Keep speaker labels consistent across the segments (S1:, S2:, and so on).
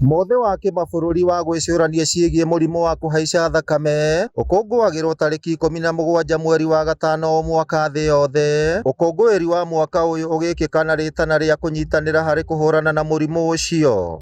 S1: Mothe wa kĩmabũrũri wa gwĩcũrania ciĩgiĩ mũrimũ wa kũhaica thakame ũkũngũagĩrwo tarĩki 17 mweri wa gatano mwaka thĩ yothe. Ũkũngũĩri wa mwaka ũyũ ũgĩkĩka na rĩtana rĩa kũnyitanĩra harĩ kũhũrana na mũrimũ ũcio.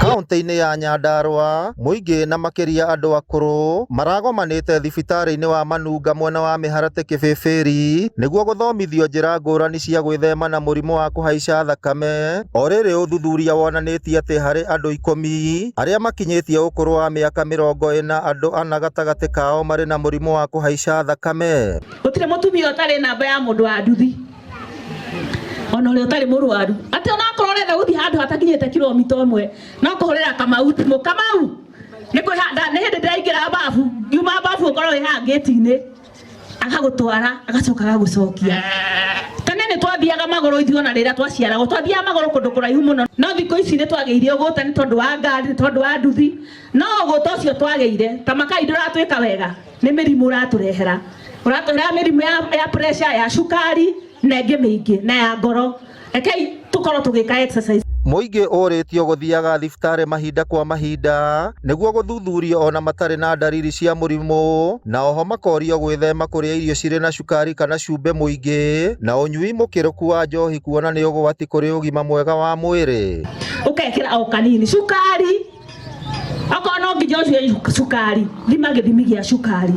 S1: Kaunti-inĩ ya Nyandarua, mũingĩ na makĩria andũ akũrũ maragomanĩte thibitarĩ-inĩ wa Manunga mwena wa Mĩharatĩ Kĩbĩbĩri nĩguo gũthomithio njĩra ngũrani cia gwĩthema na mũrimũ wa kũhaica thakame. O rĩrĩ ũthuthuria wonanĩtie atĩ harĩ andũ 10 arĩa makinyĩtie ũkũrũ wa mĩaka 40 andũ ana gatagatĩ kao marĩ na mũrimũ wa kũhaica thakame.
S2: Gũtirĩ mũtumia ũtarĩ namba ya mũndũ wa nduthi ona ũrĩa ũtarĩ mũrwaru atĩ ona akorwo ũrenda gũthiĩ handũ hatakinyĩte kilomita 1 no kũhũrĩra Kamau thimũ. Kamau nĩ hĩndĩ ndĩraingĩra bafu ngiuma bafu ũkorwo wĩ haha gĩti-inĩ agagũtwara agacoka agagũcokia. Tene nĩ twathiaga magũrũ ithuĩ ona rĩrĩa twaciaragwo twathiaga magũrũ kũndũ kũraihu mũno, no thikũ ici nĩ twagĩire ũgũta nĩ tondũ wa ngari, nĩ tondũ wa nduthi. No ũgũta ũcio twagĩire ta makai ndũratwĩka wega, nĩ mĩrimũ ũratũrehera mĩrimũ ya pressure, ya cukari na ĩngĩ mĩingĩ na ya ngoro. Rekei tũkorwo tũgĩka exercise.
S1: Mũingĩ ũrĩtio gũthiaga thibitarĩ mahinda kwa mahinda nĩguo gũthuthurio ona matarĩ na ndariri cia mũrimũ, na oho makorio gwĩthema kũrĩa irio cirĩ na cukari kana cumbĩ mũingĩ na ũnyui mũkĩrũku wa njohi kuona nĩ ũgwati kũrĩ ũgima mwega wa mwĩrĩ.
S2: Ũkekĩra o kanini cukari, okorwo no nginya ũnyue cukari, thima gĩthimi gĩa cukari.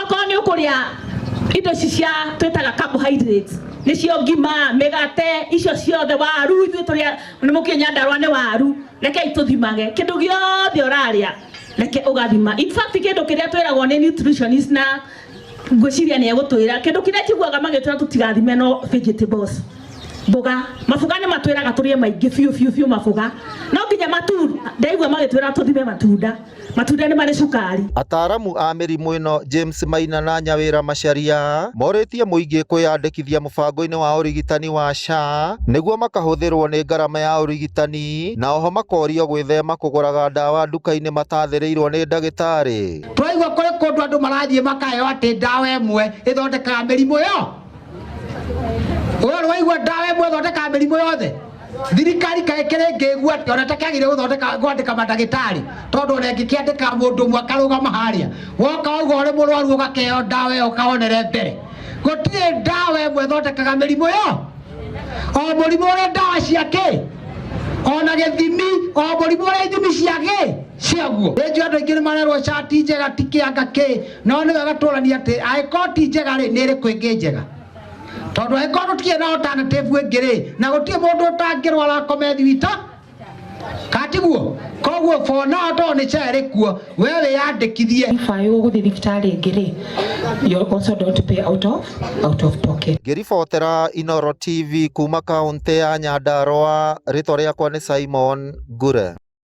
S2: Okorwo nĩ ũkũrĩa indo cia twĩtaga carbohydrates nĩcio ngima, mĩgate, icio ciothe, waru, ithuĩ tũrĩa nĩ mũkĩnya Nyandarua nĩ waru, rekei tũthimage kĩndũ gĩothe ũrarĩa, reke ũgathima. In fact kĩndũ kĩrĩa twĩragwo nĩ nutritionist na ngwĩciria nĩ egũtwĩra kĩndũ kĩrĩa njiguaga magĩtwĩra tũtigathime no vegetables, mboga. Maboga nĩ matwĩraga tũrĩe maingĩ biũ maboga, no nginya matunda ndaigua magĩtwĩra tũthime matunda. Matunda nĩ marĩ cukari. Ataaramu
S1: a mĩrimũ ĩno James Maina na Nyawĩra Macharia morĩtie mũingĩ kwĩyandĩkithia mũbango-inĩ wa ũrigitani wa SHA nĩguo makahũthĩrwo nĩ ngarama ya ũrigitani, na oho makorio gwĩthema kũgũraga ndawa nduka-inĩ matathĩrĩirwo nĩ ndagĩtarĩ.
S3: Twaigua kũrĩ kũndũ andũ marathiĩ makaheo atĩ ndawa ĩmwe ĩthondekaga mĩrimũ yo. Ũyũ waigua ndawa ĩmwe ĩthondekaga mĩrimũ yothe. Thirikari kaĩ kĩrĩngĩigua atĩ ona takĩagĩrĩire gwandĩka mandagĩtarĩ, tondũ ona ĩngĩkĩandĩka mũndũ ũmwe akarũgama harĩa woka wauga ũrĩ mũrwaru ũgakĩheo ndawa ĩyo ũkahonere mbere. Gũtirĩ ndawa ĩmwe ĩthondekaga mĩrimũ yo. O mũrimũ ũrĩ ndawa ciake, ona gĩthimi, o mũrimũ ũrĩ ithimi ciake ciaguo. Rĩnjũ andũ aingĩ nĩ marerwo SHA ti njega ti kĩanga kĩ, no nĩ wega tũrania atĩ angĩkorwo ti njega rĩ nĩ ĩrĩkũ ĩngĩ njega, tondũ angĩkorwo tũtirĩ na alternative ĩngĩ rĩ na gũtirĩ mũndũ ũtangĩrwara akome thibitarĩ katiguo. Koguo for now to nĩ SHA ĩrĩ kuo, we wĩyandĩkithie.
S2: If I go to thibitarĩ ĩngĩ rĩ, you also don't pay out of pocket.
S1: Ngĩribotera Inooro TV kuma kaunti ya Nyandarua, rĩtwa rĩakwa nĩ Simon Ngure.